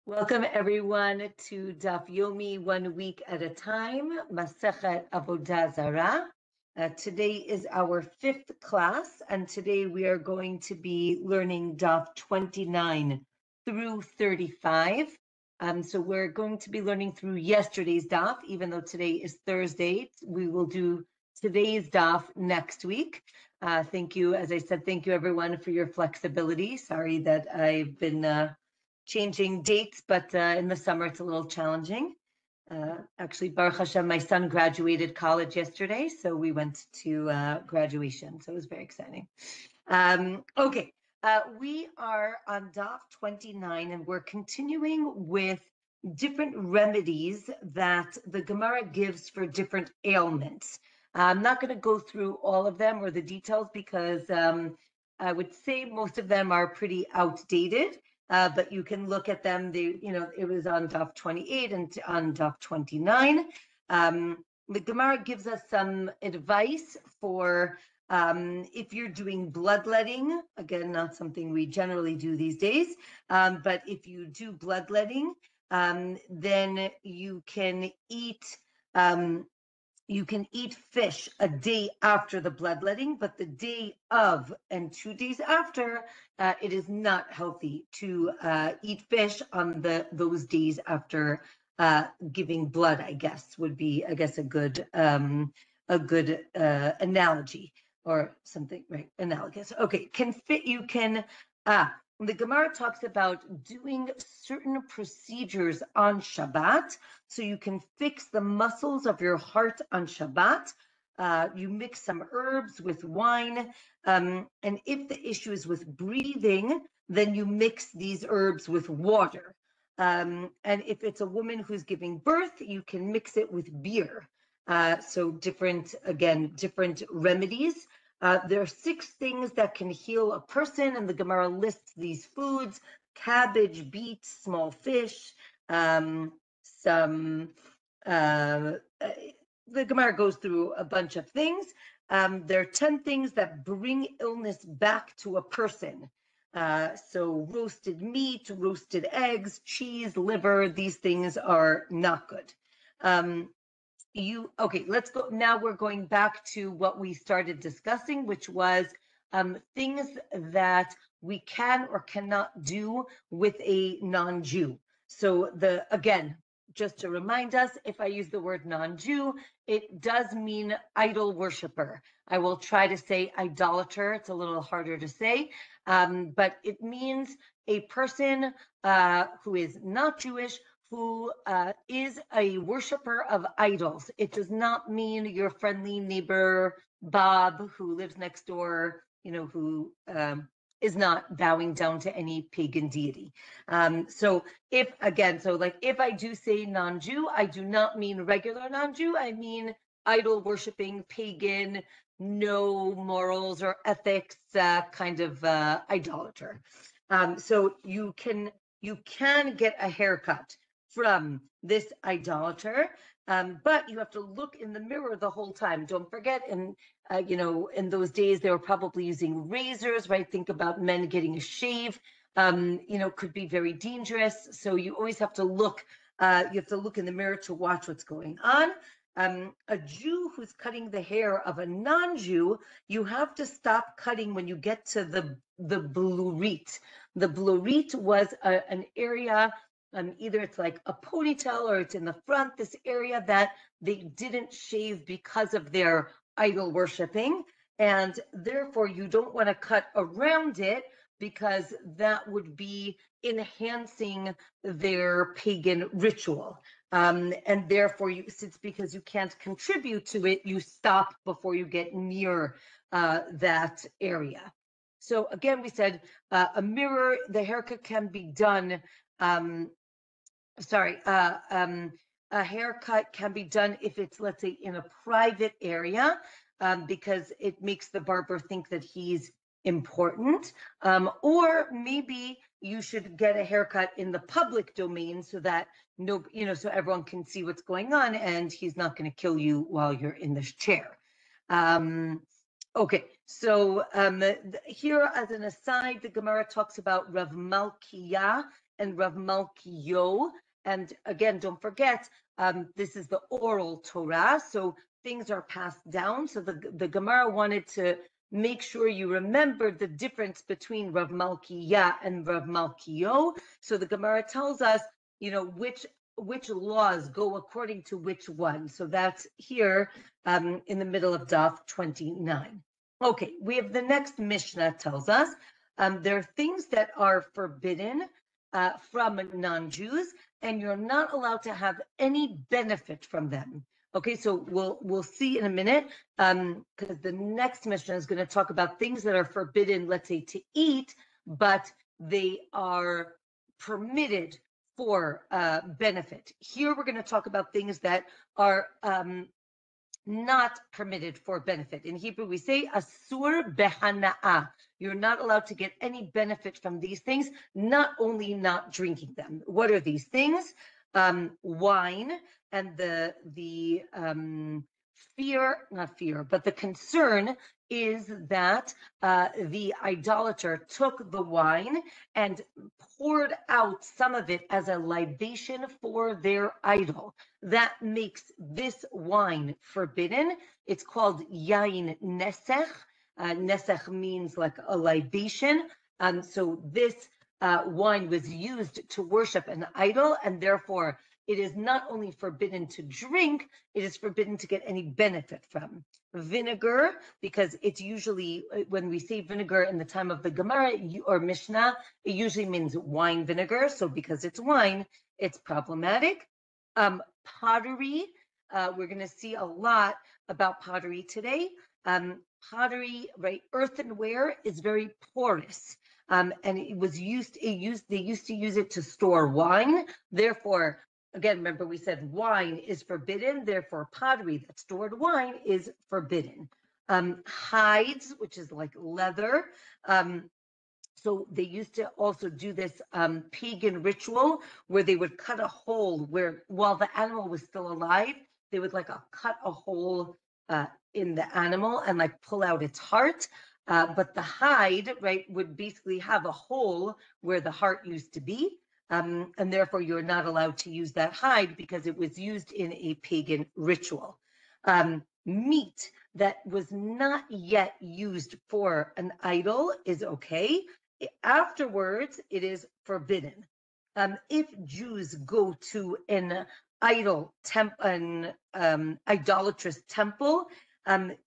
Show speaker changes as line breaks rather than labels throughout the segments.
Welcome everyone to Daf Yomi, 1 week at a time, Masechet Avodah Zarah. Today is our 5th class, and today we are going to be learning Daf 29 through 35. So we're going to be learning through yesterday's Daf, even though today is Thursday. We will do today's Daf next week. Thank you, as I said, thank you everyone for your flexibility. Sorry that I've been changing dates, but in the summer it's a little challenging. Actually, Baruch Hashem, my son graduated college yesterday, so we went to graduation, so it was very exciting. Okay, we are on Daf 29, and we're continuing with different remedies that the Gemara gives for different ailments. I'm not going to go through all of them or the details because I would say most of them are pretty outdated. But you can look at them. It was on Daf 28 and on Daf 29. The Gemara gives us some advice for if you're doing bloodletting. Again, not something we generally do these days, but if you do bloodletting, then you can eat. You can eat fish a day after the bloodletting, but the day of and 2 days after, it is not healthy to eat fish on those days after giving blood. I guess would be, a good analogy or something, right? Analogous. Okay, the Gemara talks about doing certain procedures on Shabbat, so you can fix the muscles of your heart on Shabbat. You mix some herbs with wine, and if the issue is with breathing, then you mix these herbs with water. And if it's a woman who's giving birth, you can mix it with beer. So different remedies. There are 6 things that can heal a person, and the Gemara lists these foods: cabbage, beets, small fish, the Gemara goes through a bunch of things. There are 10 things that bring illness back to a person. So roasted meat, roasted eggs, cheese, liver, these things are not good. Let's go. Now we're going back to what we started discussing, which was things that we can or cannot do with a non-Jew. So just to remind us, if I use the word non-Jew, it does mean idol worshiper. I will try to say idolater. It's a little harder to say, but it means a person who is not Jewish, who is a worshiper of idols. It does not mean your friendly neighbor, Bob, who lives next door, who is not bowing down to any pagan deity. So if I do say non-Jew, I do not mean regular non-Jew. I mean idol worshiping, pagan, no morals or ethics, kind of idolater. So you can get a haircut from this idolater, but you have to look in the mirror the whole time. Don't forget, in those days they were probably using razors, right? Think about men getting a shave. Could be very dangerous. So you always have to look. You have to look in the mirror to watch what's going on. A Jew who's cutting the hair of a non-Jew, you have to stop cutting when you get to the blurit. The blurit was an area. Either it's like a ponytail or it's in the front, this area that they didn't shave because of their idol worshiping. And therefore, you don't want to cut around it because that would be enhancing their pagan ritual. And therefore, because you can't contribute to it, you stop before you get near that area. So again, we said a mirror, the haircut can be done. A haircut can be done if it's, let's say, in a private area, because it makes the barber think that he's important. Or maybe you should get a haircut in the public domain so that so everyone can see what's going on and he's not going to kill you while you're in this chair. Okay, so here as an aside, the Gemara talks about Rav Malkiah and Rav Malkiyo. And again, don't forget, this is the oral Torah, so things are passed down. So the Gemara wanted to make sure you remember the difference between Rav Malkiah and Rav Malkiyo. So the Gemara tells us, which laws go according to which one. So that's here in the middle of Daf 29. Okay, we have the next Mishnah tells us there are things that are forbidden from non-Jews, and you're not allowed to have any benefit from them. Okay, so we'll see in a minute, because the next Mishnah is going to talk about things that are forbidden, let's say, to eat, but they are permitted for benefit. Here we're going to talk about things that are not permitted for benefit. In Hebrew, we say asur behana'ah. You're not allowed to get any benefit from these things, not only not drinking them. What are these things? Wine, and the the concern is that the idolater took the wine and poured out some of it as a libation for their idol. That makes this wine forbidden. It's called yain nesech. Nesech means like a libation. So this wine was used to worship an idol, and therefore it is not only forbidden to drink, it is forbidden to get any benefit from. Vinegar, because it's usually, when we say vinegar in the time of the Gemara or Mishnah, it usually means wine vinegar. So because it's wine, it's problematic. Pottery, we're going to see a lot about pottery today. Pottery, right? Earthenware is very porous. And they used to use it to store wine. Therefore, again, remember we said wine is forbidden. Therefore, pottery that stored wine is forbidden. Hides, which is like leather. So they used to also do this pagan ritual where they would cut a hole where, while the animal was still alive, they would cut a hole in the animal and pull out its heart. But the hide, right, would basically have a hole where the heart used to be. And therefore, you're not allowed to use that hide because it was used in a pagan ritual. Meat that was not yet used for an idol is okay. Afterwards, it is forbidden. If Jews go to an idolatrous temple,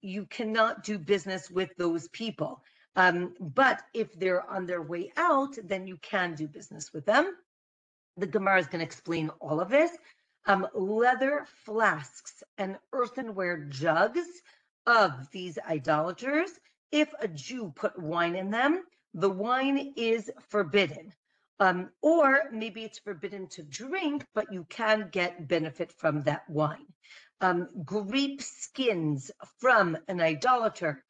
you cannot do business with those people. But if they're on their way out, then you can do business with them. The Gemara is going to explain all of this. Leather flasks and earthenware jugs of these idolaters, if a Jew put wine in them, the wine is forbidden. Or maybe it's forbidden to drink, but you can get benefit from that wine. Grape skins from an idolater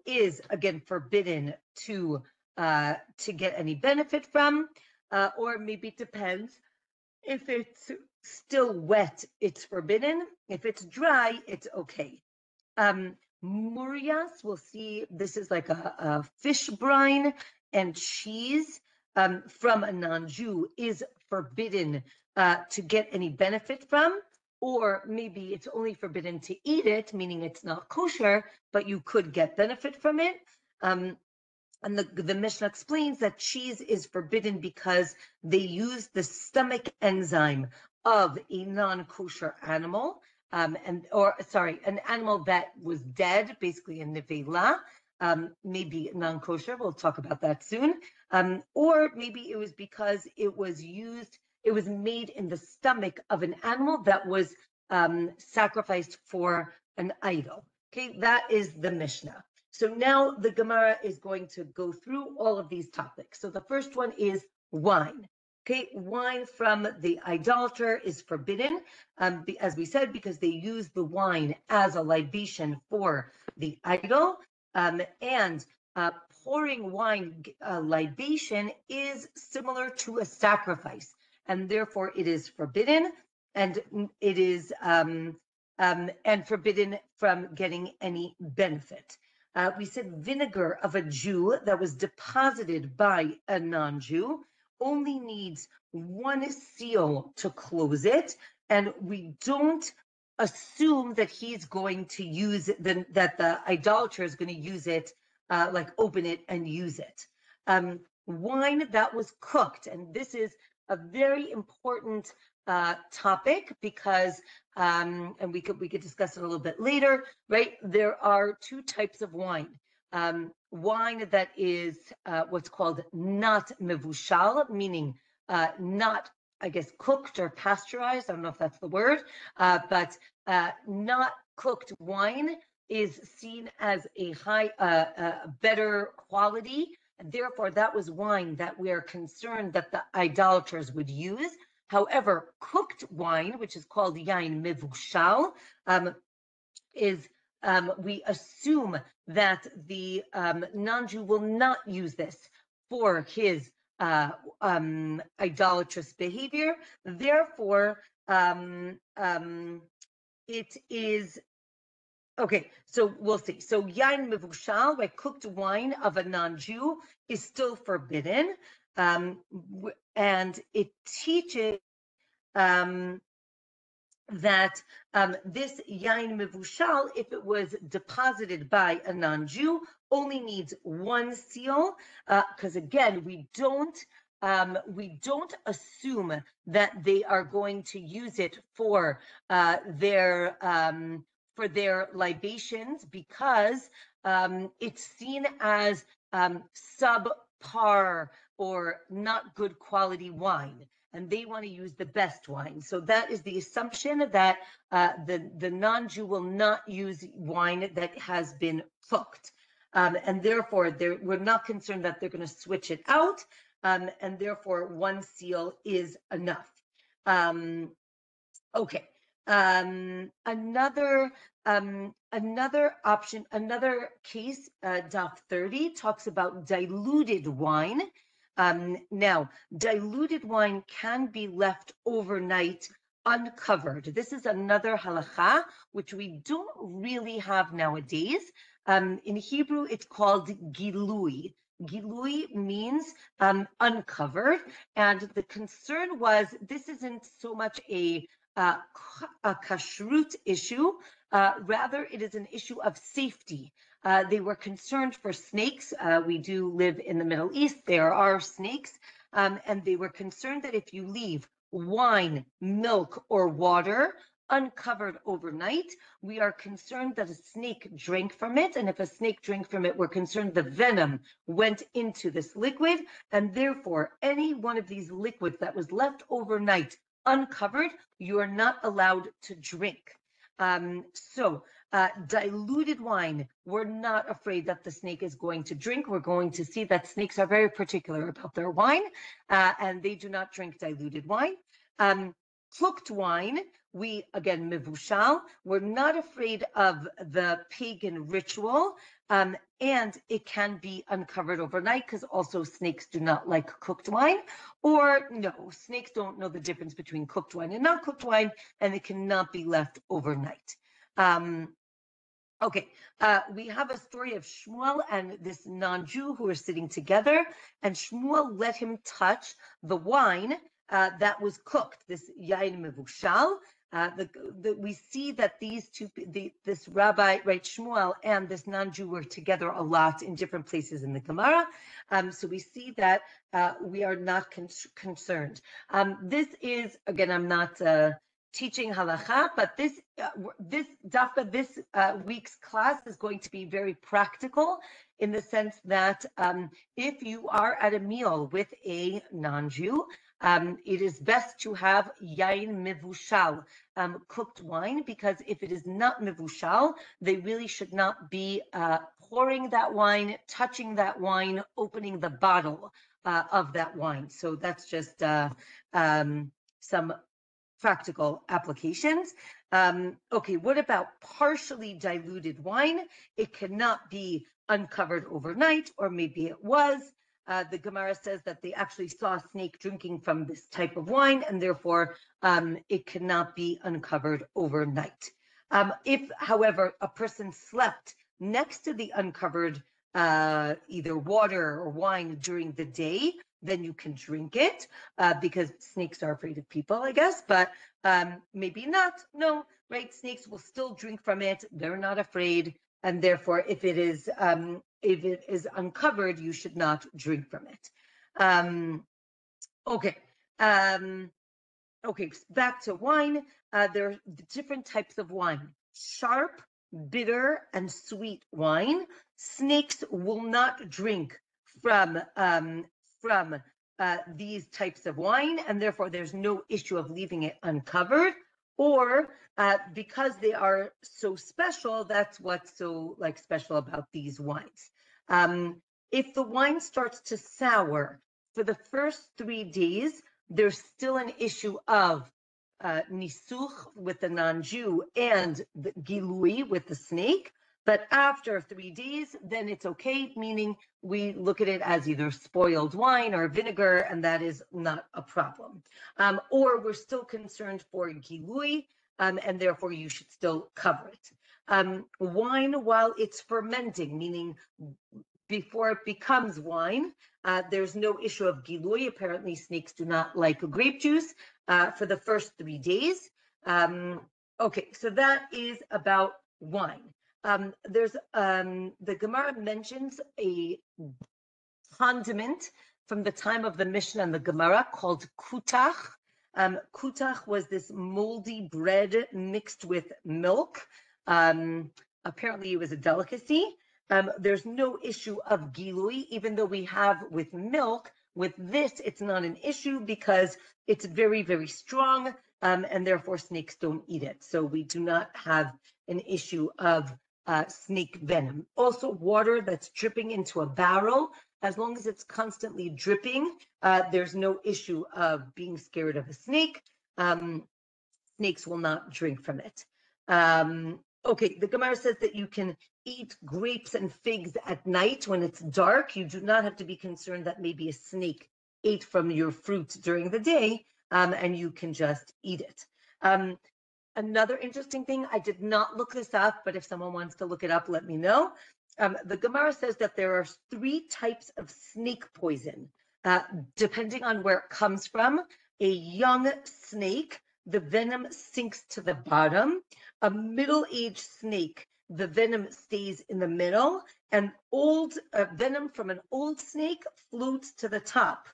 is again forbidden to get any benefit from, or maybe it depends. If it's still wet, it's forbidden. If it's dry, it's okay. Murias, we'll see, this is like a fish brine, and cheese from a non-Jew is forbidden to get any benefit from, or maybe it's only forbidden to eat it, meaning it's not kosher, but you could get benefit from it. And the Mishnah explains that cheese is forbidden because they use the stomach enzyme of a non-kosher animal, an animal that was dead, basically a nevela, maybe non-kosher. We'll talk about that soon. Or maybe it was because it was made in the stomach of an animal that was sacrificed for an idol. Okay, that is the Mishnah. So now the Gemara is going to go through all of these topics. So the first one is wine. Okay, wine from the idolater is forbidden, as we said, because they use the wine as a libation for the idol. And pouring wine libation is similar to a sacrifice, and therefore it is forbidden, and it is and forbidden from getting any benefit. We said vinegar of a Jew that was deposited by a non-Jew only needs one seal to close it, and we don't assume that he's going to use it, that the idolater is going to use it, like open it and use it. Wine that was cooked, and this is a very important topic because, and we could discuss it a little bit later, right? There are two types of wine. Wine that is what's called not mevushal, meaning not, I guess, cooked or pasteurized. I don't know if that's the word, but not cooked wine is seen as a better quality. And therefore, that was wine that we are concerned that the idolaters would use. However, cooked wine, which is called yain mevushal, is we assume that the non-Jew will not use this for his idolatrous behavior. Therefore, it is okay. So we'll see. So yain mevushal, like cooked wine of a non-Jew, is still forbidden, and it teaches that this yain mevushal, if it was deposited by a non-Jew, only needs one seal, because again, we don't assume that they are going to use it for their libations, because it's seen as subpar or not good quality wine, and they want to use the best wine. So that is the assumption that the non-Jew will not use wine that has been cooked. And therefore, we're not concerned that they're going to switch it out, and therefore one seal is enough. Okay. Another option, another case, Daf 30 talks about diluted wine. Now, diluted wine can be left overnight uncovered. This is another halacha, which we don't really have nowadays. In Hebrew, it's called gilui. Gilui means uncovered. And the concern was, this isn't so much a kashrut issue, rather it is an issue of safety. They were concerned for snakes. We do live in the Middle East. There are snakes, and they were concerned that if you leave wine, milk, or water uncovered overnight, we are concerned that a snake drank from it. And if a snake drank from it, we're concerned the venom went into this liquid. And therefore, any one of these liquids that was left overnight uncovered, you are not allowed to drink. Diluted wine, we're not afraid that the snake is going to drink. We're going to see that snakes are very particular about their wine, and they do not drink diluted wine. Cooked wine, we, again, mevushal, we're not afraid of the pagan ritual, and it can be uncovered overnight, because also snakes do not like cooked wine. Or no, snakes don't know the difference between cooked wine and not cooked wine, and it cannot be left overnight. Okay, we have a story of Shmuel and this non-Jew who are sitting together, and Shmuel let him touch the wine that was cooked, this yain mevushal. We see that these two, this rabbi, right, Shmuel, and this non-Jew were together a lot in different places in the Gemara. So we see that we are not concerned. This is, again, I'm not teaching halacha, but this week's class is going to be very practical, in the sense that if you are at a meal with a non-Jew, it is best to have yain mevushal, cooked wine, because if it is not mevushal, they really should not be pouring that wine, touching that wine, opening the bottle of that wine. So that's just some practical applications. Okay, what about partially diluted wine? It cannot be uncovered overnight, or maybe it was. The Gemara says that they actually saw a snake drinking from this type of wine, and therefore it cannot be uncovered overnight. If, however, a person slept next to the uncovered either water or wine during the day, then you can drink it because snakes are afraid of people, I guess, but maybe not. No, right? Snakes will still drink from it. They're not afraid. And therefore, if it is uncovered, you should not drink from it. Okay. Okay, back to wine. There are different types of wine: sharp, bitter, and sweet wine. Snakes will not drink from these types of wine, and therefore there's no issue of leaving it uncovered. Or because they are so special, that's what's so special about these wines. If the wine starts to sour for the first 3 days, there's still an issue of nisuch with the non-Jew and the gilui with the snake. But after 3 days, then it's okay, meaning we look at it as either spoiled wine or vinegar, and that is not a problem. Or we're still concerned for gilui, and therefore you should still cover it. Wine while it's fermenting, meaning before it becomes wine, there's no issue of gilui. Apparently, snakes do not like grape juice for the first 3 days. Okay, so that is about wine. There's the Gemara mentions a condiment from the time of the Mishnah and the Gemara called kutach. Kutach was this moldy bread mixed with milk. Apparently, it was a delicacy. There's no issue of gilui, even though we have with milk. With this, it's not an issue because it's very, very strong, and therefore snakes don't eat it. So we do not have an issue of snake venom. Also, water that's dripping into a barrel, as long as it's constantly dripping, there's no issue of being scared of a snake. Snakes will not drink from it. Okay, the Gemara says that you can eat grapes and figs at night when it's dark. You do not have to be concerned that maybe a snake ate from your fruit during the day, and you can just eat it. Another interesting thing, I did not look this up, but if someone wants to look it up, let me know. The Gemara says that there are 3 types of snake poison, depending on where it comes from. A young snake, the venom sinks to the bottom. A middle-aged snake, the venom stays in the middle. And old venom from an old snake floats to the top.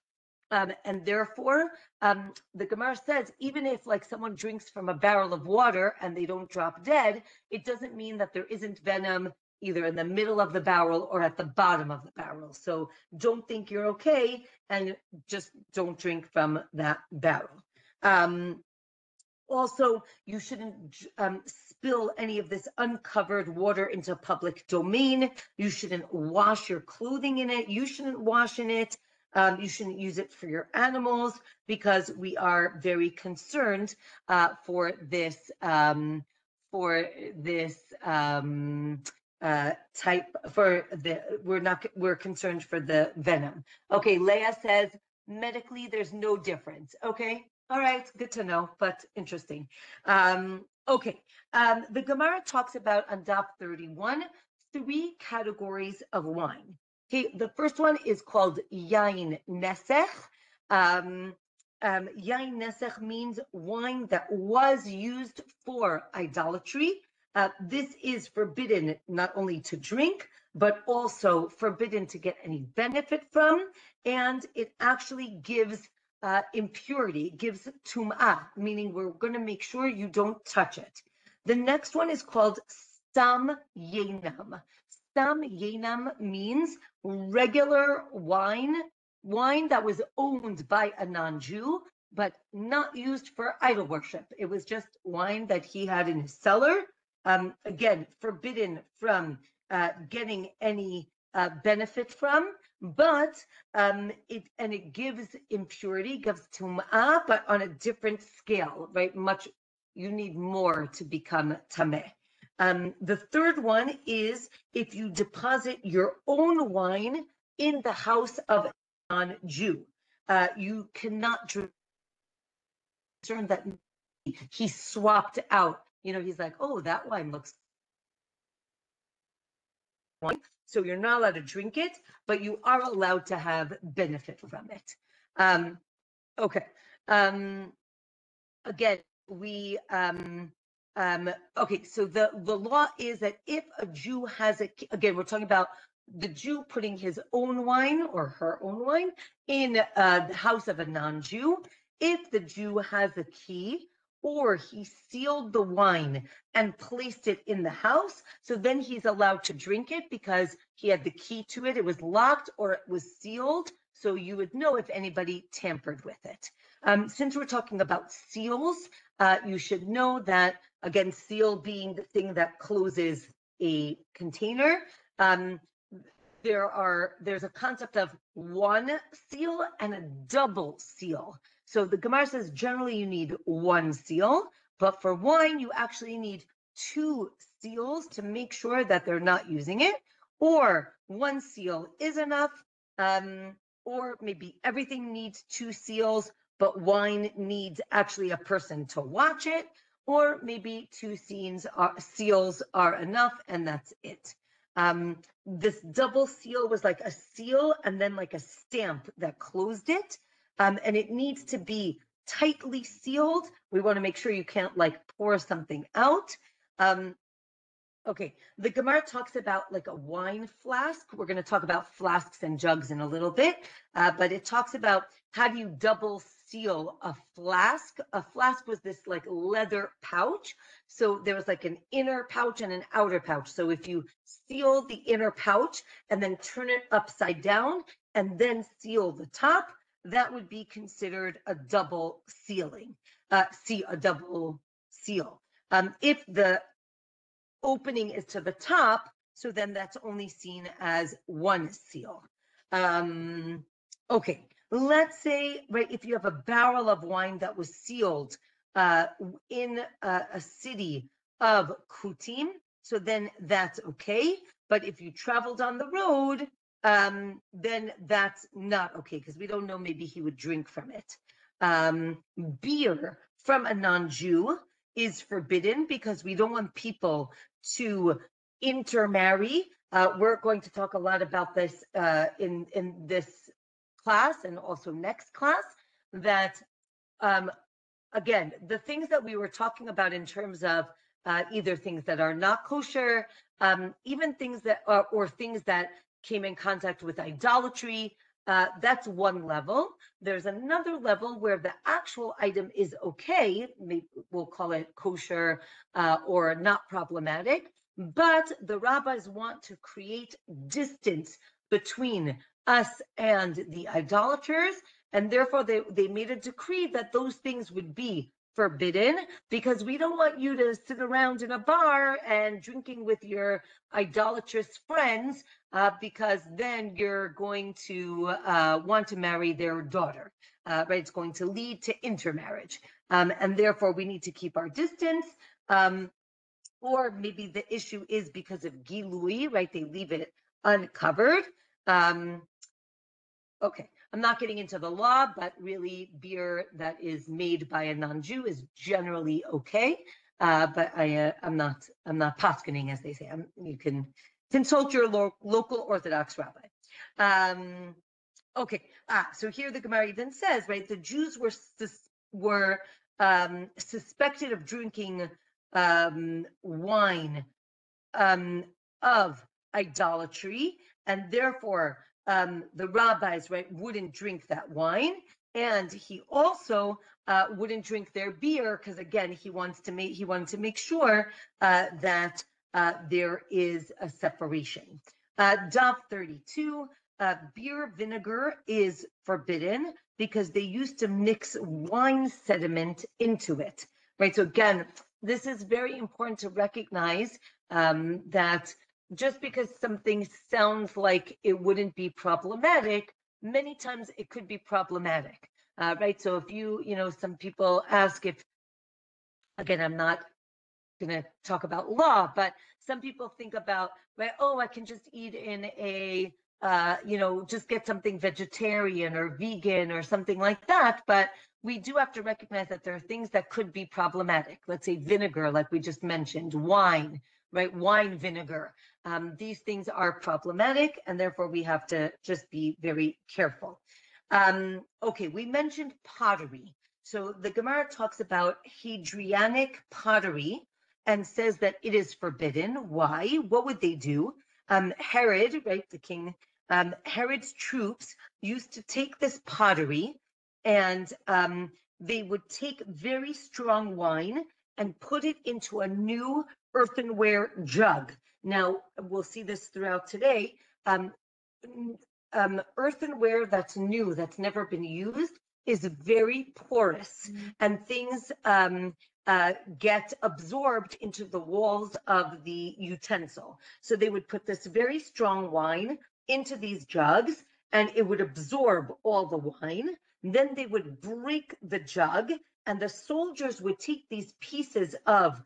And therefore, the Gemara says, even if someone drinks from a barrel of water and they don't drop dead, it doesn't mean that there isn't venom either in the middle of the barrel or at the bottom of the barrel. So don't think you're okay and just don't drink from that barrel. Also, you shouldn't spill any of this uncovered water into public domain. You shouldn't wash your clothing in it. You shouldn't wash in it. You shouldn't use it for your animals because we are very concerned for this type we're concerned for the venom. Okay, Leah says medically there's no difference. Okay, all right, good to know, but interesting. Okay, the Gemara talks about on Daf 31 3 categories of wine. Okay, the first one is called yain nesech. Yain nesech means wine that was used for idolatry. This is forbidden not only to drink, but also forbidden to get any benefit from, and it actually gives impurity, gives tum'ah, meaning we're going to make sure you don't touch it. The next one is called stam yenam. Stam yenam means regular wine that was owned by a non-Jew, but not used for idol worship. It was just wine that he had in his cellar. Again, forbidden from getting any benefit from, but it gives impurity, gives tum'ah, but on a different scale, right? You need more to become tameh. The third one is if you deposit your own wine in the house of a non-Jew. You cannot drink that he swapped out. He's like, oh, that wine looks wine. So you're not allowed to drink it, but you are allowed to have benefit from it. Okay. Again, okay, so the law is that if a Jew has again, we're talking about the Jew putting his own wine or her own wine in the house of a non-Jew. If the Jew has a key, or he sealed the wine and placed it in the house, so then he's allowed to drink it because he had the key to it. It was locked or it was sealed, so you would know if anybody tampered with it. Since we're talking about seals, you should know that, again, seal being the thing that closes a container, there's a concept of one seal and a double seal. So the Gemara says generally you need one seal, but for wine, you actually need two seals to make sure that they're not using it, or one seal is enough, or maybe everything needs two seals, but wine needs actually a person to watch it, or maybe two seals are enough and that's it. This double seal was like a seal and then like a stamp that closed it, and it needs to be tightly sealed. We want to make sure you can't like pour something out. Okay, the Gemara talks about like a wine flask. We're going to talk about flasks and jugs in a little bit, but it talks about how do you double seal a flask. A flask was this like leather pouch. So there was like an inner pouch and an outer pouch. So if you seal the inner pouch and then turn it upside down and then seal the top, that would be considered a double sealing, a double seal. If the opening is to the top, so then that's only seen as one seal. Okay, let's say, right, if you have a barrel of wine that was sealed in a city of Kutim, so then that's okay. But if you traveled on the road, then that's not okay, because we don't know, maybe he would drink from it. Beer from a non-Jew is forbidden because we don't want people to intermarry. We're going to talk a lot about this in this class and also next class, that again, the things that we were talking about in terms of either things that are not kosher, even things that are, or things that came in contact with idolatry, that's one level. There's another level where the actual item is okay, maybe we'll call it kosher or not problematic, but the rabbis want to create distance between us and the idolaters, and therefore they made a decree that those things would be forbidden, because we don't want you to sit around in a bar and drinking with your idolatrous friends, because then you're going to want to marry their daughter, right? It's going to lead to intermarriage. And therefore we need to keep our distance. Or maybe the issue is because of gilui, right? They leave it uncovered. Okay, I'm not getting into the law, but really beer that is made by a non-Jew is generally okay. But I'm not paskening, as they say. You can consult your local Orthodox rabbi. Okay, so here the Gemara even says, right, the Jews were suspected of drinking wine of idolatry, and therefore the rabbis, right, wouldn't drink that wine, and he also wouldn't drink their beer, because again, he wanted to make sure that there is a separation. Daf 32, beer vinegar is forbidden because they used to mix wine sediment into it, right? So again, this is very important to recognize that just because something sounds like it wouldn't be problematic, many times it could be problematic, right? So if some people ask if, again, I'm not going to talk about law, but some people think about, right, oh, I can just eat in a, just get something vegetarian or vegan or something like that. But we do have to recognize that there are things that could be problematic. Let's say vinegar, like we just mentioned, wine, right? Wine vinegar. These things are problematic, and therefore we have to just be very careful. Okay, we mentioned pottery. So the Gemara talks about Hadrianic pottery and says that it is forbidden. Why? What would they do? Herod, right, the king, Herod's troops used to take this pottery and they would take very strong wine and put it into a new earthenware jug. Now, we'll see this throughout today. Earthenware that's new, that's never been used, is very porous, and things get absorbed into the walls of the utensil. So they would put this very strong wine into these jugs, and it would absorb all the wine. Then they would break the jug, and the soldiers would take these pieces of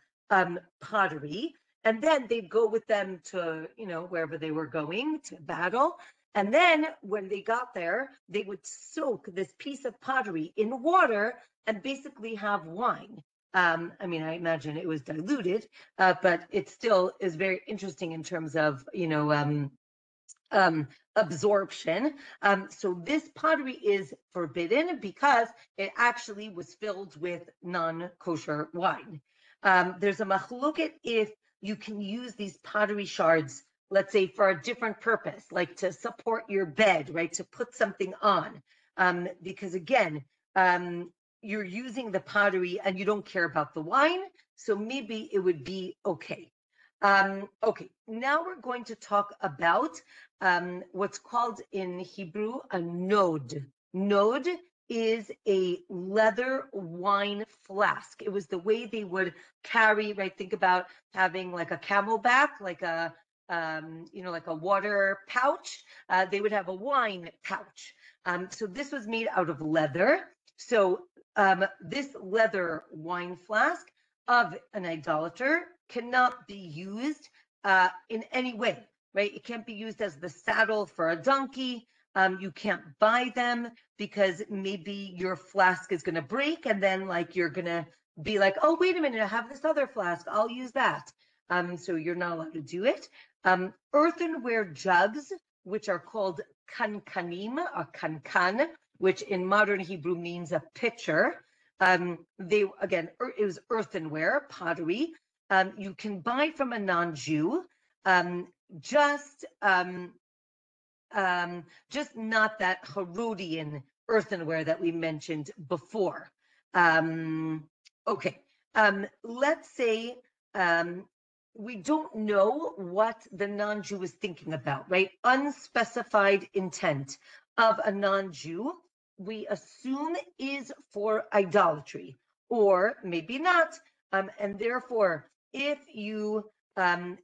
pottery, and then they'd go with them to, wherever they were going to battle. And then when they got there, they would soak this piece of pottery in water and basically have wine. I imagine it was diluted, but it still is very interesting in terms of, absorption. So this pottery is forbidden because it actually was filled with non-kosher wine. There's a machloket if you can use these pottery shards, let's say, for a different purpose, like to support your bed, right? To put something on. Because again, you're using the pottery and you don't care about the wine. So maybe it would be okay. Okay, now we're going to talk about what's called in Hebrew a nod. Nod is a leather wine flask. It was the way they would carry, right? Think about having like a camelback, like a like a water pouch. They would have a wine pouch. So this was made out of leather. So this leather wine flask of an idolater cannot be used in any way, right? It can't be used as the saddle for a donkey. You can't buy them because maybe your flask is going to break, and then like you're going to be like, oh, wait a minute, I have this other flask, I'll use that. So you're not allowed to do it. Earthenware jugs, which are called kankanim or kankan, which in modern Hebrew means a pitcher. It was earthenware, pottery. You can buy from a non-Jew, just not that Herodian earthenware that we mentioned before. Okay, let's say we don't know what the non-Jew is thinking about, right? Unspecified intent of a non-Jew, we assume is for idolatry, or maybe not. And therefore, if you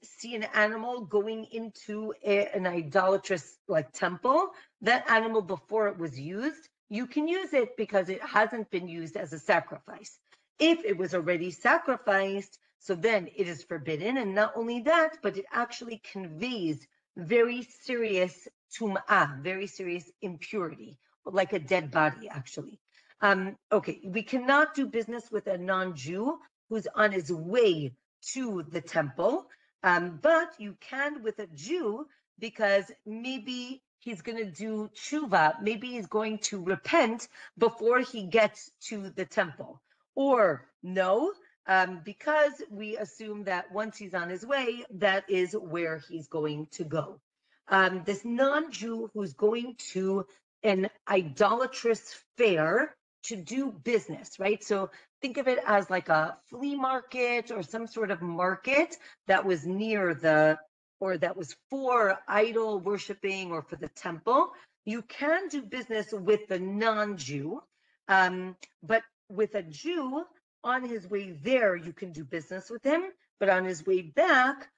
see an animal going into an idolatrous like temple, that animal before it was used, you can use it because it hasn't been used as a sacrifice. If it was already sacrificed, so then it is forbidden. And not only that, but it actually conveys very serious tum'ah, very serious impurity, like a dead body, actually. Okay, we cannot do business with a non-Jew who's on his way to the temple, but you can with a Jew because maybe he's going to do tshuva, maybe he's going to repent before he gets to the temple. Or no, because we assume that once he's on his way, that is where he's going to go. This non-Jew who's going to an idolatrous fair to do business, right? So think of it as like a flea market or some sort of market that was near or that was for idol worshiping or for the temple. You can do business with the non-Jew, but with a Jew on his way there, you can do business with him, but on his way back,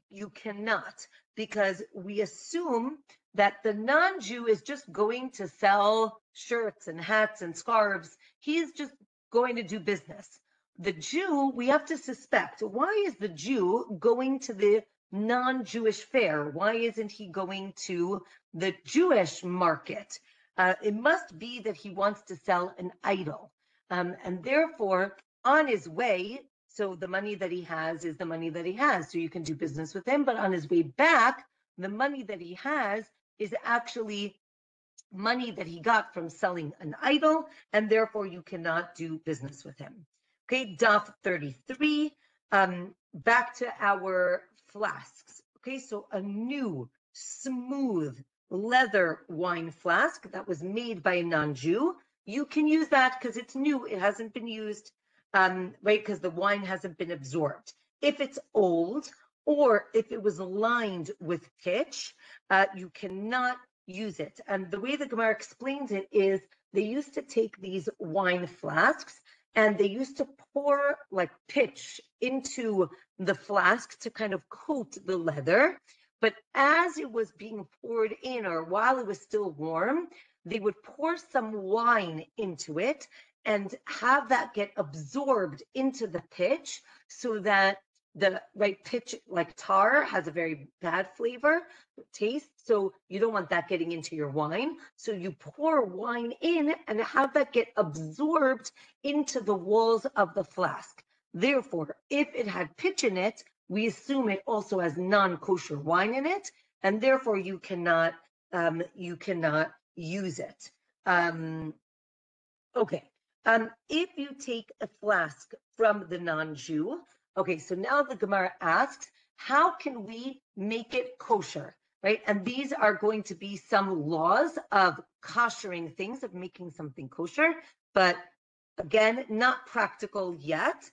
you cannot, because we assume that the non-Jew is just going to sell shirts and hats and scarves. He's just going to do business. The Jew, we have to suspect, why is the Jew going to the non-Jewish fair? Why isn't he going to the Jewish market? It must be that he wants to sell an idol. And therefore, on his way, So the money that he has is the money that he has. So you can do business with him. But on his way back, the money that he has is actually money that he got from selling an idol, and therefore you cannot do business with him. Okay, Daf 33. Back to our flasks. Okay, so a new, smooth leather wine flask that was made by a non-Jew. You can use that because it's new. It hasn't been used, right? Because the wine hasn't been absorbed. If it's old or if it was lined with pitch, you cannot use it. And the way the Gemara explains it is they used to take these wine flasks and they used to pour like pitch into the flask to kind of coat the leather. But as it was being poured in, or while it was still warm, they would pour some wine into it and have that get absorbed into the pitch so that the right pitch, like tar, has a very bad flavor taste, so you don't want that getting into your wine. So you pour wine in and have that get absorbed into the walls of the flask. Therefore, if it had pitch in it, we assume it also has non-kosher wine in it, and therefore you cannot use it. Okay. If you take a flask from the non-Jew, okay, so now the Gemara asks, how can we make it kosher, right? And these are going to be some laws of koshering things, of making something kosher, but again, not practical yet.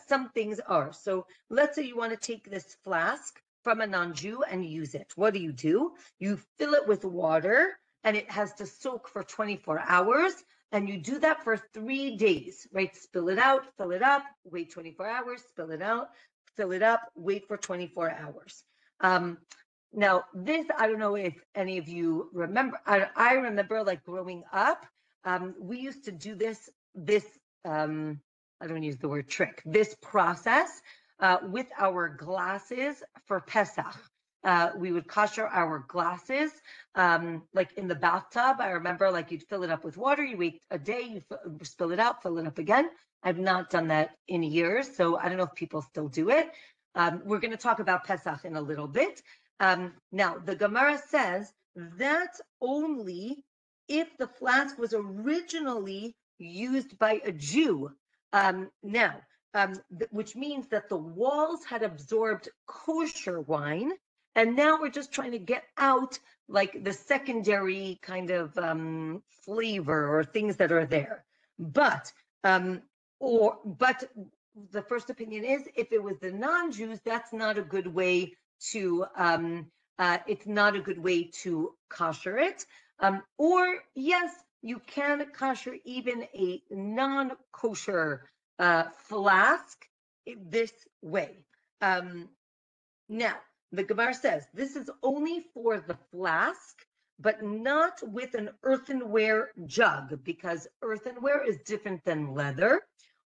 Some things are. So let's say you want to take this flask from a non-Jew and use it. What do? You fill it with water and it has to soak for 24 hours. And you do that for 3 days, right? Spill it out, fill it up, wait 24 hours, spill it out, fill it up, wait for 24 hours. Now, this, I don't know if any of you remember. I remember like growing up, we used to do this, I don't use the word trick, this process with our glasses for Pesach. We would kosher our glasses, like in the bathtub. I remember like you'd fill it up with water, you wait a day, you spill it out, fill it up again. I've not done that in years, so I don't know if people still do it. We're going to talk about Pesach in a little bit. Now, the Gemara says that's only if the flask was originally used by a Jew. Which means that the walls had absorbed kosher wine, and now we're just trying to get out like the secondary kind of flavor or things that are there. But the first opinion is if it was the non-Jews, that's not a good way to it's not a good way to kosher it. Or yes, you can kosher even a non-kosher flask this way. Now, the Gemara says this is only for the flask, but not with an earthenware jug, because earthenware is different than leather.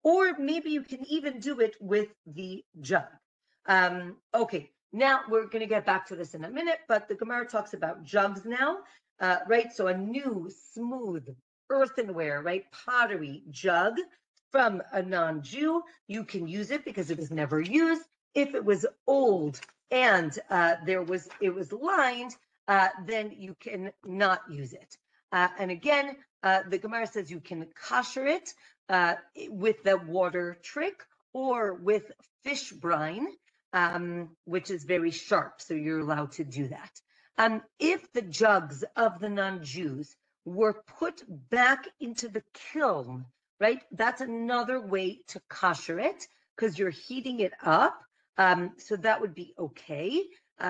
Or maybe you can even do it with the jug. Okay, now we're going to get back to this in a minute, but the Gemara talks about jugs now, right? So a new, smooth earthenware, right, pottery jug from a non-Jew, you can use it because it was never used. If it was old and it was lined, then you can not use it. And again, the Gemara says you can kosher it with the water trick or with fish brine, which is very sharp, so you're allowed to do that. If the jugs of the non-Jews were put back into the kiln, right, that's another way to kosher it because you're heating it up. So that would be okay.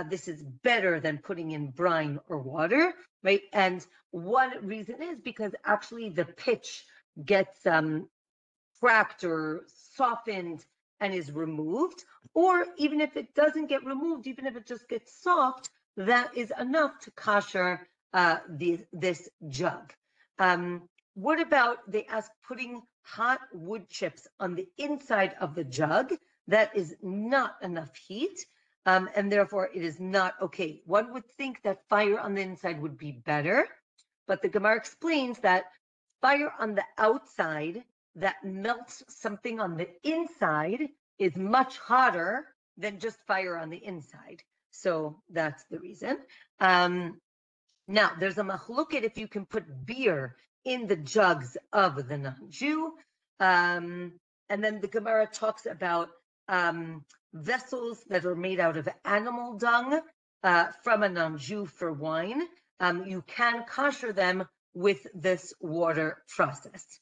This is better than putting in brine or water, right? And one reason is because actually the pitch gets cracked or softened and is removed. Or even if it doesn't get removed, even if it just gets soft, that is enough to kosher this jug. What about, they ask, putting hot wood chips on the inside of the jug? That is not enough heat, and therefore it is not okay. One would think that fire on the inside would be better, but the Gemara explains that fire on the outside that melts something on the inside is much hotter than just fire on the inside. So that's the reason. Now, there's a machloket if you can put beer in the jugs of the non-Jew. And then the Gemara talks about vessels that are made out of animal dung from a non-Jew for wine. You can kosher them with this water process.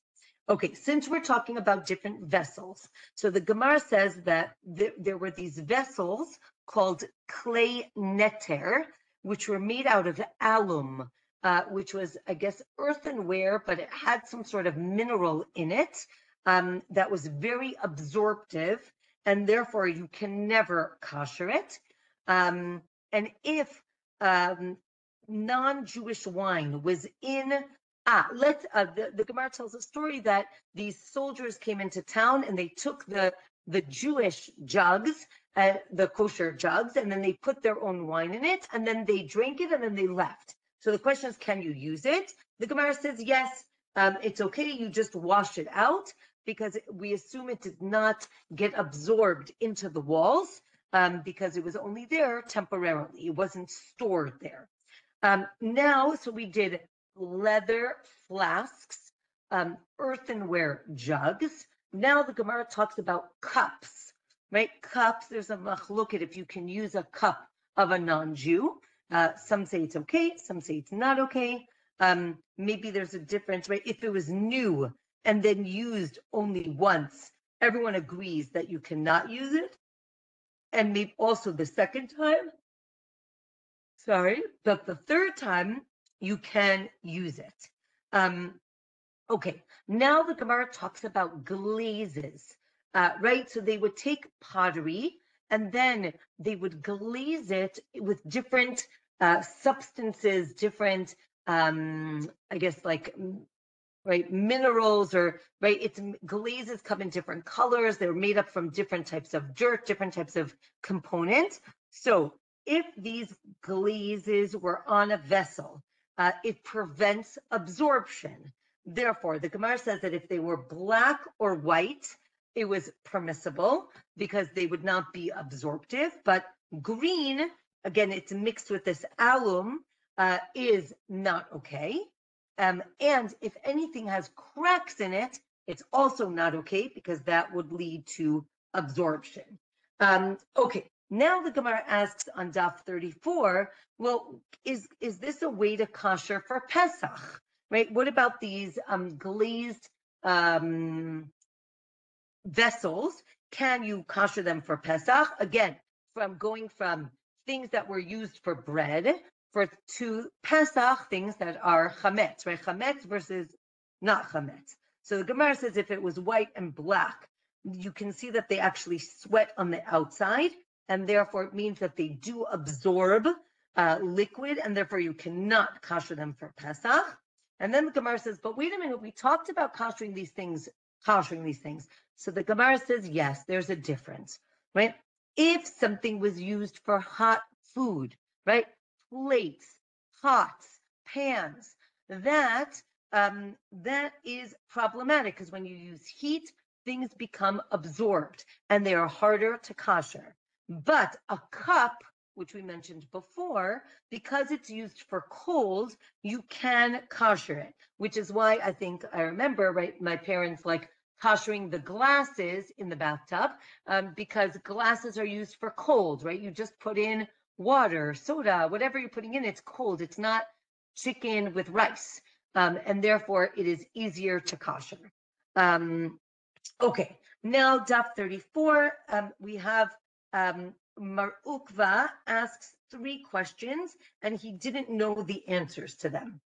Okay, since we're talking about different vessels, so the Gemara says that there were these vessels called clay neter, which were made out of alum, which was, I guess, earthenware, but it had some sort of mineral in it that was very absorptive, and therefore you can never kosher it. And if non-Jewish wine was in the Gemara tells a story that these soldiers came into town and they took the Jewish jugs, the kosher jugs, and then they put their own wine in it, and then they drank it, and then they left. So the question is, can you use it? The Gemara says, yes, it's okay. You just wash it out because we assume it did not get absorbed into the walls because it was only there temporarily. It wasn't stored there. Now, so we did leather flasks, earthenware jugs. Now the Gemara talks about cups, right? Cups, there's a machloket if you can use a cup of a non-Jew. Some say it's okay, some say it's not okay. Maybe there's a difference, right? If it was new and then used only once, everyone agrees that you cannot use it. And maybe also the second time, but the third time, you can use it. Okay, now the Gemara talks about glazes, right? So they would take pottery and then they would glaze it with different substances, different, I guess, like, right, minerals, or, right, it's glazes come in different colors. They're made up from different types of dirt, different types of components. So if these glazes were on a vessel, it prevents absorption. Therefore, the Gemara says that if they were black or white, it was permissible because they would not be absorptive. But green, again, it's mixed with this alum, is not okay. And if anything has cracks in it, it's also not okay because that would lead to absorption. Okay, now the Gemara asks on Daf 34, well, is this a way to kosher for Pesach, right? What about these glazed vessels? Can you kosher them for Pesach? Again, going from things that were used for bread to Pesach, things that are chametz, right? Chametz versus not chametz. So the Gemara says if it was white and black, you can see that they actually sweat on the outside, and therefore it means that they do absorb liquid, and therefore you cannot kosher them for Pesach. And then the Gemara says, but wait a minute, we talked about koshering these things. So the Gemara says, yes, there's a difference, right? If something was used for hot food, right? Plates, pots, pans, that is problematic because when you use heat, things become absorbed and they are harder to kosher. But a cup, which we mentioned before, because it's used for cold, you can kosher it, which is why I remember, right, my parents like koshering the glasses in the bathtub because glasses are used for cold, right? You just put in water, soda, whatever you're putting in, it's cold. It's not chicken with rice. And therefore it is easier to kosher. Okay, now Daf 34, we have Mar Ukva asks 3 questions and he didn't know the answers to them.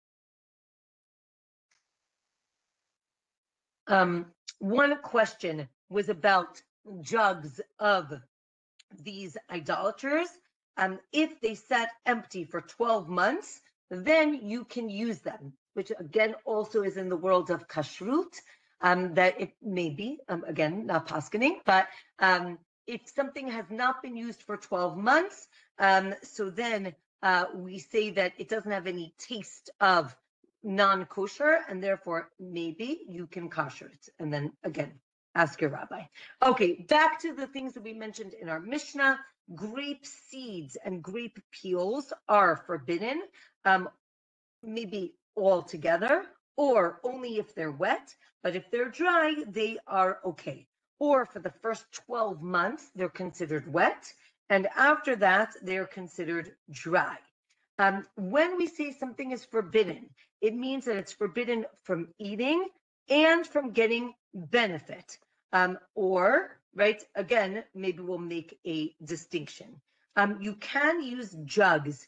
One question was about jugs of these idolaters. If they sat empty for 12 months, then you can use them, which again also is in the world of kashrut, that it may be, again, not paskening, but if something has not been used for 12 months, so then we say that it doesn't have any taste of non-kosher, and therefore maybe you can kosher it. And then again, Ask your rabbi. Okay, back to the things that we mentioned in our Mishnah. Grape seeds and grape peels are forbidden, maybe all together, or only if they're wet, but if they're dry, they are okay. Or for the first 12 months, they're considered wet, and after that, they're considered dry. When we say something is forbidden, it means that it's forbidden from eating and from getting benefit. Or, right, again, maybe we'll make a distinction. You can use jugs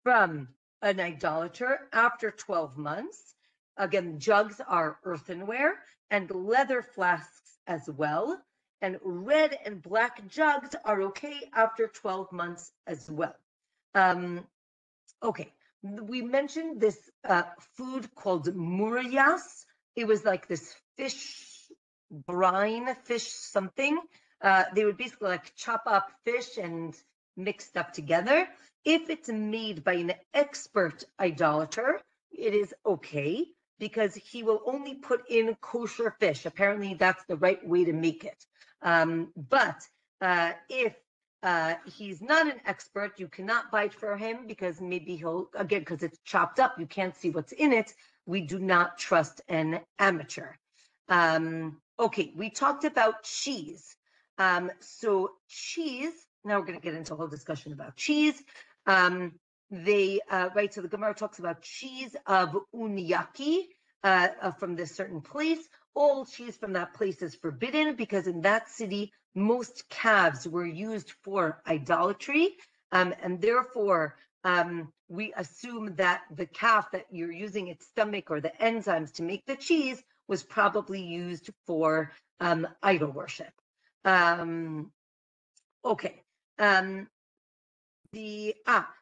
from an idolater after 12 months. Again, jugs are earthenware and leather flasks as well. And red and black jugs are okay after 12 months as well. Okay, we mentioned this food called murias. It was like this fish brine, fish something. They would basically like chop up fish and mix stuff together. If it's made by an expert idolater, it is okay because he will only put in kosher fish. Apparently, that's the right way to make it. But if he's not an expert, you cannot buy it for him because maybe he'll, again, because it's chopped up, you can't see what's in it. We do not trust an amateur. Okay, we talked about cheese. So cheese, now we're going to get into a whole discussion about cheese. Right, so the Gemara talks about cheese of Unyaki from this certain place. All cheese from that place is forbidden because in that city, most calves were used for idolatry. And therefore, we assume that the calf that you're using its stomach or the enzymes to make the cheese was probably used for idol worship. Okay.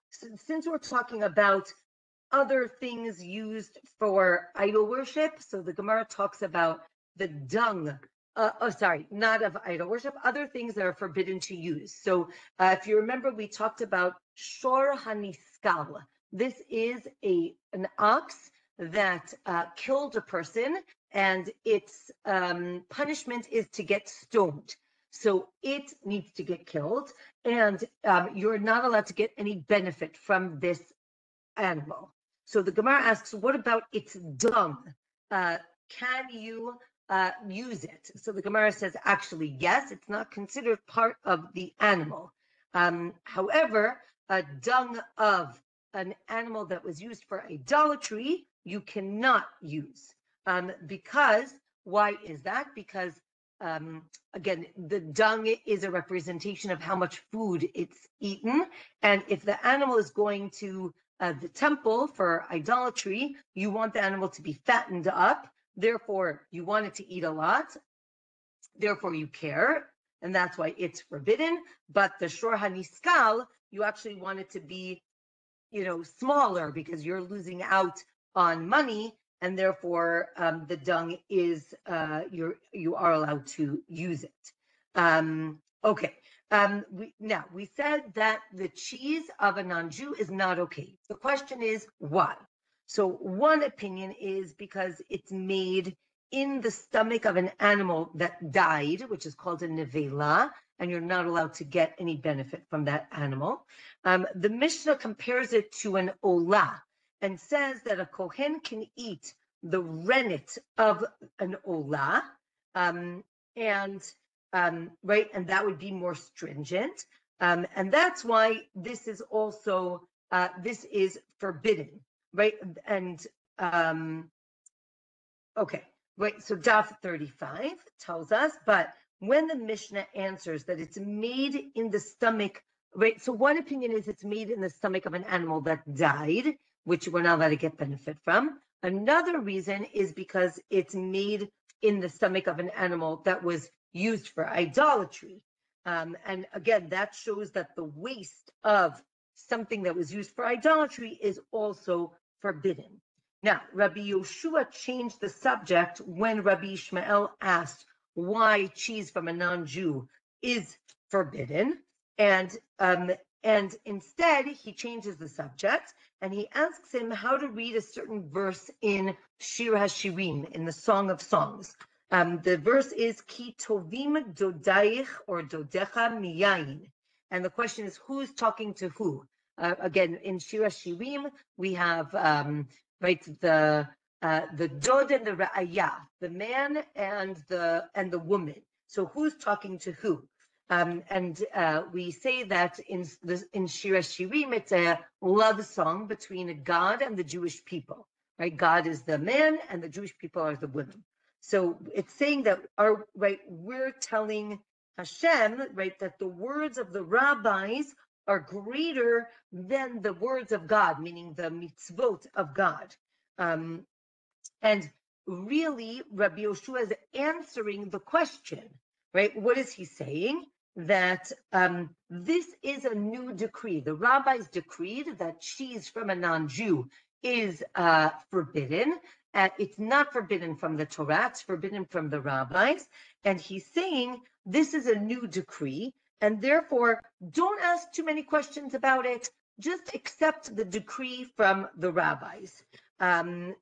Since we're talking about other things used for idol worship, so the Gemara talks about the dung. Not of idol worship, other things that are forbidden to use. So if you remember, we talked about shor haniskal. This is an ox that killed a person, and its punishment is to get stoned. So it needs to get killed, and you're not allowed to get any benefit from this animal. So the Gemara asks, what about its dung? Can you use it? So the Gemara says, actually, yes, it's not considered part of the animal. However, a dung of an animal that was used for idolatry, you cannot use. Because, why is that? Because again, the dung is a representation of how much food it's eaten. And if the animal is going to the temple for idolatry, you want the animal to be fattened up. Therefore, you want it to eat a lot. Therefore, you care. And that's why it's forbidden. But the shor haniskal, you actually want it to be, smaller because you're losing out on money. And therefore, the dung is, you are allowed to use it. Okay. We said that the cheese of a non-Jew is not okay. The question is why? So one opinion is because it's made in the stomach of an animal that died, which is called a nevela, and you're not allowed to get any benefit from that animal. The Mishnah compares it to an olah and says that a kohen can eat the rennet of an olah, right, and that would be more stringent, and that's why this is also this is forbidden, right? And okay, right. So Daf 35 tells us, but when the Mishnah answers that it's made in the stomach, right? So one opinion is it's made in the stomach of an animal that died, which we're not allowed to get benefit from. Another reason is because it's made in the stomach of an animal that was used for idolatry. And again, that shows that the waste of something that was used for idolatry is also forbidden. Now, Rabbi Yoshua changed the subject when Rabbi Ishmael asked why cheese from a non-Jew is forbidden. And instead, he changes the subject and he asks him how to read a certain verse in Shir HaShirim, in the Song of Songs. The verse is Ki tovim dodaich or dodecha miyayin. And the question is, who's talking to who? Again, in Shira Shirim, we have right the dod and the ra'aya, the man and the woman. So who's talking to who? And we say that in Shira Shirim, it's a love song between God and the Jewish people. Right? God is the man, and the Jewish people are the women. So it's saying that we're telling Hashem, right, that the words of the rabbis are greater than the words of God, meaning the mitzvot of God. And really, Rabbi Yoshua is answering the question, right? What is he saying? That this is a new decree. The rabbis decreed that cheese from a non-Jew is forbidden. It's not forbidden from the Torah, it's forbidden from the rabbis. And he's saying this is a new decree, and therefore don't ask too many questions about it. Just accept the decree from the rabbis.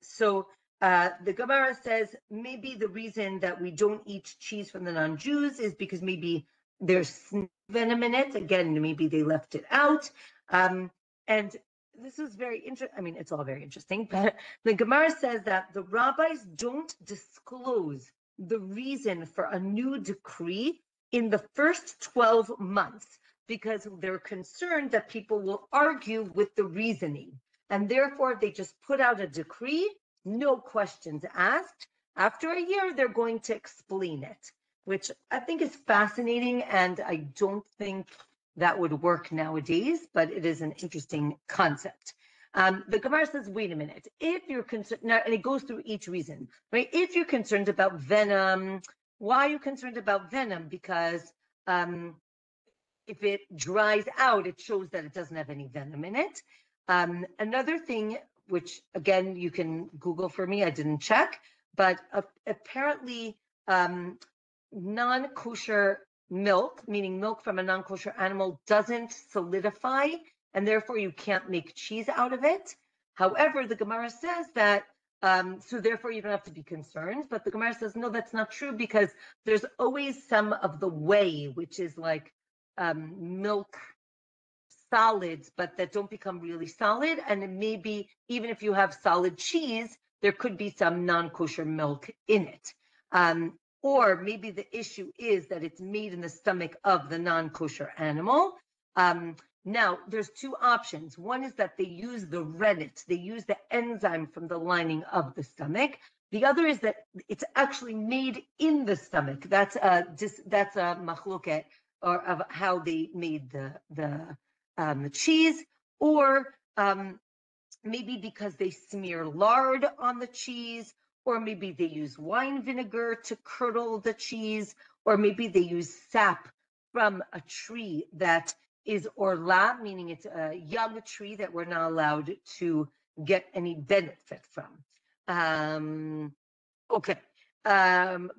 So the Gemara says maybe the reason that we don't eat cheese from the non-Jews is because maybe there's venom in it. Again, maybe they left it out. And this is very interesting. I mean, it's all very interesting, but the Gemara says that the rabbis don't disclose the reason for a new decree in the first 12 months because they're concerned that people will argue with the reasoning. And therefore, they just put out a decree, no questions asked. After a year, they're going to explain it, which I think is fascinating, and I don't think that would work nowadays, but it is an interesting concept. The Gemara says, wait a minute, if you're concerned, now, and it goes through each reason, right? If you're concerned about venom, why are you concerned about venom? Because if it dries out, it shows that it doesn't have any venom in it. Another thing, which again, you can Google for me, I didn't check, but apparently non-kosher milk, meaning milk from a non-kosher animal, doesn't solidify, and therefore you can't make cheese out of it. However, the Gemara says that, so therefore you don't have to be concerned, but the Gemara says, no, that's not true, because there's always some of the whey, which is like milk solids, but that don't become really solid. And maybe even if you have solid cheese, there could be some non-kosher milk in it. Or maybe the issue is that it's made in the stomach of the non-kosher animal. Now, there's two options. One is that they use the rennet, they use the enzyme from the lining of the stomach. The other is that it's actually made in the stomach. That's a machloket, or of how they made the cheese, or maybe because they smear lard on the cheese, or maybe they use wine vinegar to curdle the cheese, or maybe they use sap from a tree that is orla, meaning it's a young tree that we're not allowed to get any benefit from. Okay,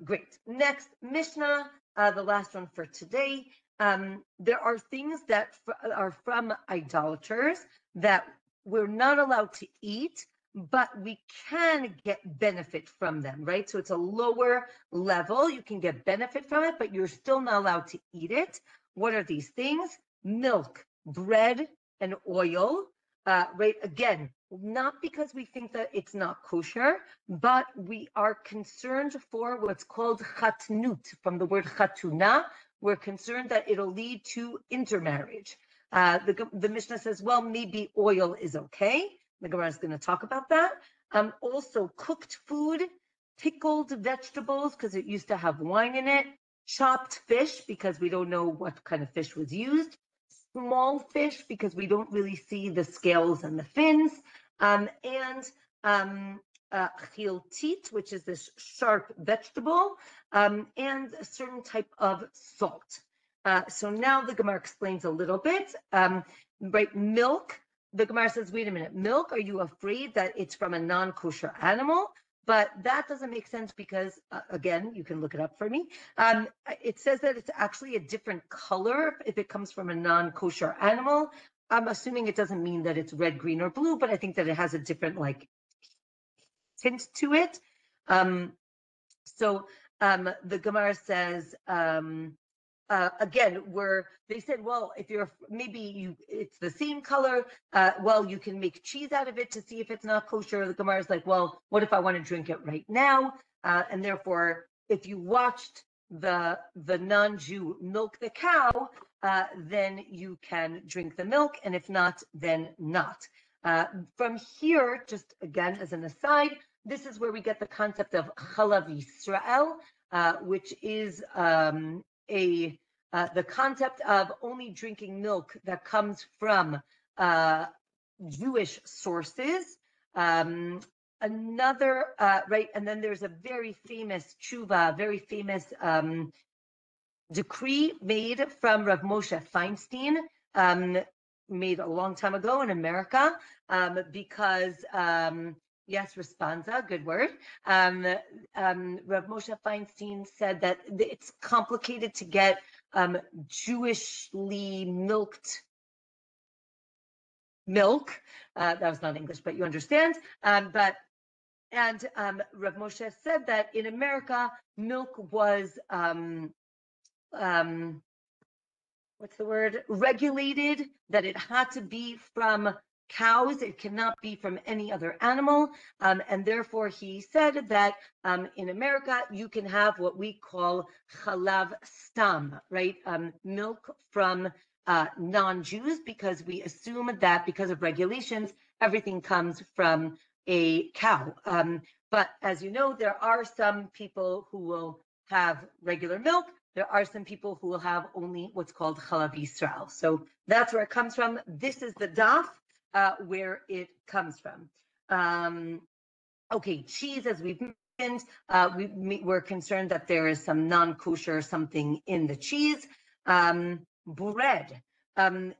great. Next, Mishnah, the last one for today. There are things that are from idolaters that we're not allowed to eat, but we can get benefit from them, right? So it's a lower level. You can get benefit from it, but you're still not allowed to eat it. What are these things? Milk, bread, and oil, right? Again, not because we think that it's not kosher, but we are concerned for what's called chatnut, from the word chatuna. We're concerned that it'll lead to intermarriage. The Mishnah says, well, maybe oil is okay. The Gemara is going to talk about that. Also, cooked food, pickled vegetables, because it used to have wine in it, chopped fish, because we don't know what kind of fish was used, small fish, because we don't really see the scales and the fins, and chiltit, which is this sharp vegetable, and a certain type of salt. So now the Gemara explains a little bit. Right, milk. The Gemara says, wait a minute, milk, are you afraid that it's from a non-kosher animal? But that doesn't make sense because, again, you can look it up for me. It says that it's actually a different color if it comes from a non-kosher animal. I'm assuming it doesn't mean that it's red, green, or blue, but I think that it has a different tint to it. So the Gemara says, again, they said, well, if you're it's the same color, well, you can make cheese out of it to see if it's not kosher. The Gemara is like, well, what if I want to drink it right now? And therefore, if you watched the non-Jew milk the cow, then you can drink the milk, and if not, then not. From here, just again as an aside, this is where we get the concept of Chalav Yisrael, which is the concept of only drinking milk that comes from Jewish sources. Another, right, and then there's a very famous tshuva, very famous decree made from Rav Moshe Feinstein, made a long time ago in America, because yes, responsa, good word. Rav Moshe Feinstein said that it's complicated to get Jewishly milked milk. That was not English, but you understand. Rav Moshe said that in America, milk was what's the word? Regulated, that it had to be from cows. It cannot be from any other animal. And therefore, he said that in America, you can have what we call chalav stam, right? Milk from non-Jews, because we assume that because of regulations, everything comes from a cow. But as you know, there are some people who will have regular milk. There are some people who will have only what's called Chalav Yisrael. So that's where it comes from. This is the daf where it comes from. Okay, cheese, as we've mentioned, we're concerned that there is some non-kosher something in the cheese. Bread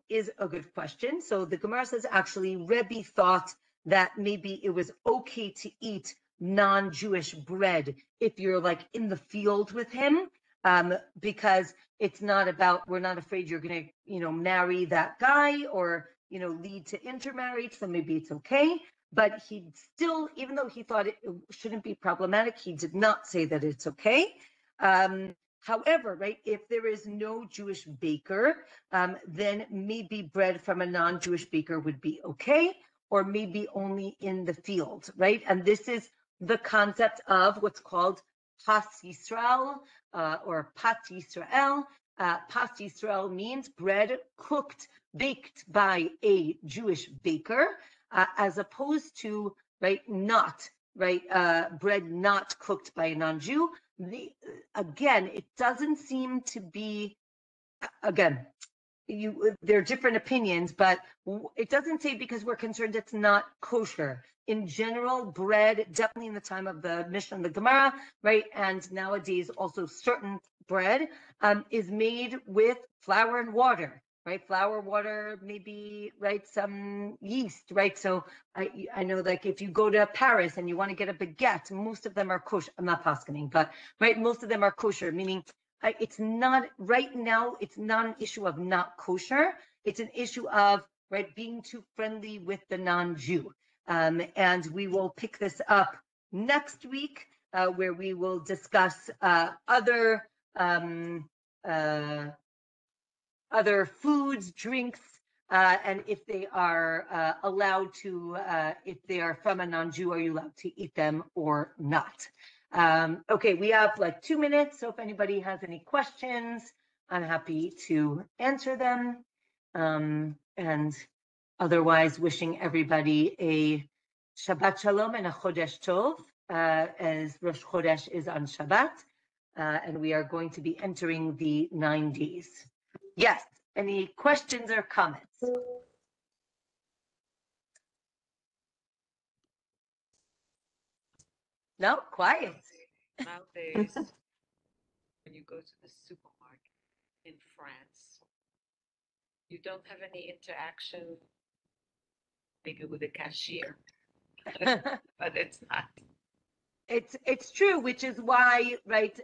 is a good question. So the Gemara says, actually, Rebbe thought that maybe it was okay to eat non-Jewish bread if you're like in the field with him. Because it's not about, we're not afraid you're going to, marry that guy or, lead to intermarriage. So maybe it's okay. But he still, even though he thought it shouldn't be problematic, he did not say that it's okay. However, right, if there is no Jewish baker, then maybe bread from a non-Jewish baker would be okay, or maybe only in the field, right? And this is the concept of what's called Pas Yisrael, or Pat Yisrael. Pas Yisrael means bread baked by a Jewish baker, as opposed to, right, bread not cooked by a non-Jew. Again, it doesn't seem to be, there are different opinions, but it doesn't say because we're concerned it's not kosher. In general, bread, definitely in the time of the Mishnah and the Gemara, right, and nowadays also certain bread is made with flour and water, right? Flour, water, maybe, right, some yeast, right? So I know, like, if you go to Paris and you want to get a baguette, most of them are kosher. I'm not paskening, but, right, most of them are kosher, meaning it's not, right now, it's not an issue of not kosher. It's an issue of, right, being too friendly with the non-Jew. And we will pick this up next week, where we will discuss other foods, drinks, and if they are allowed to, if they are from a non-Jew, are you allowed to eat them or not? Okay, we have like 2 minutes, so if anybody has any questions, I'm happy to answer them. And otherwise, wishing everybody a Shabbat Shalom and a Chodesh Tov, as Rosh Chodesh is on Shabbat, and we are going to be entering the 9 days. Yes, any questions or comments? No, quiet.
Nowadays, when you go to the supermarket in France, you don't have any interaction maybe with the cashier, but it's not.
It's true, which is why, right,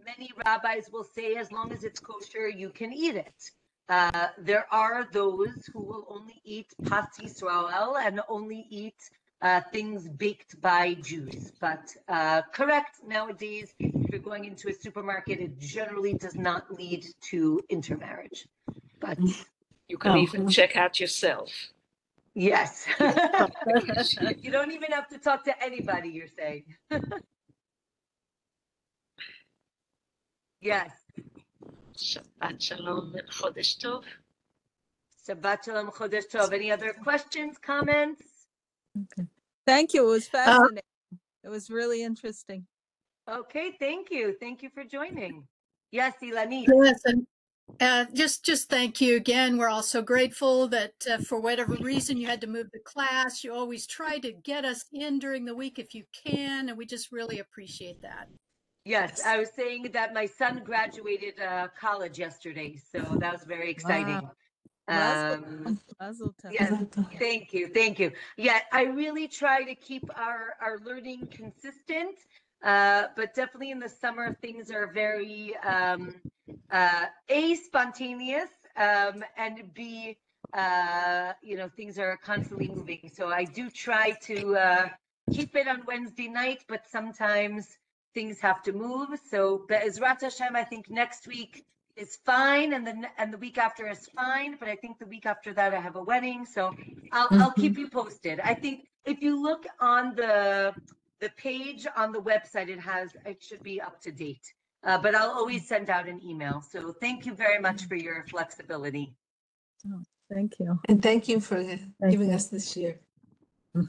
many rabbis will say as long as it's kosher, you can eat it. There are those who will only eat Pas Yisrael and only eat things baked by Jews. But correct, nowadays, if you're going into a supermarket, it generally does not lead to intermarriage. But
You can even check out yourself.
yes, you don't even have to talk to anybody, you're saying. Yes.
Shabbat shalom, chodesh tov.
Shabbat shalom, chodesh tov. Any other questions, comments?
Okay. Thank you. It was fascinating. It was really interesting.
Okay, thank you. Thank you for joining. Yes, Ilanit.
Yes, and just thank you again. We're all so grateful that for whatever reason you had to move the class. You always try to get us in during the week if you can, and we just really appreciate that.
Yes, I was saying that my son graduated college yesterday, so that was very exciting.
Mazel tov.
Yes, thank you, thank you. Yeah, I really try to keep our learning consistent, but definitely in the summer things are very A, spontaneous, and B, things are constantly moving. So I do try to keep it on Wednesday night, but sometimes things have to move. So Be'ezrat Hashem, I think next week is fine, and the week after is fine, but I think the week after that I have a wedding, so I'll keep you posted. I think if you look on the page on the website, it should be up to date, but I'll always send out an email. So thank you very much for your flexibility.
Oh, thank you.
And thank you for giving us this year.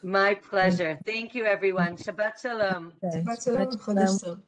My pleasure. Thank you, everyone. Shabbat shalom.
Okay.
Shabbat shalom, chodesh tov.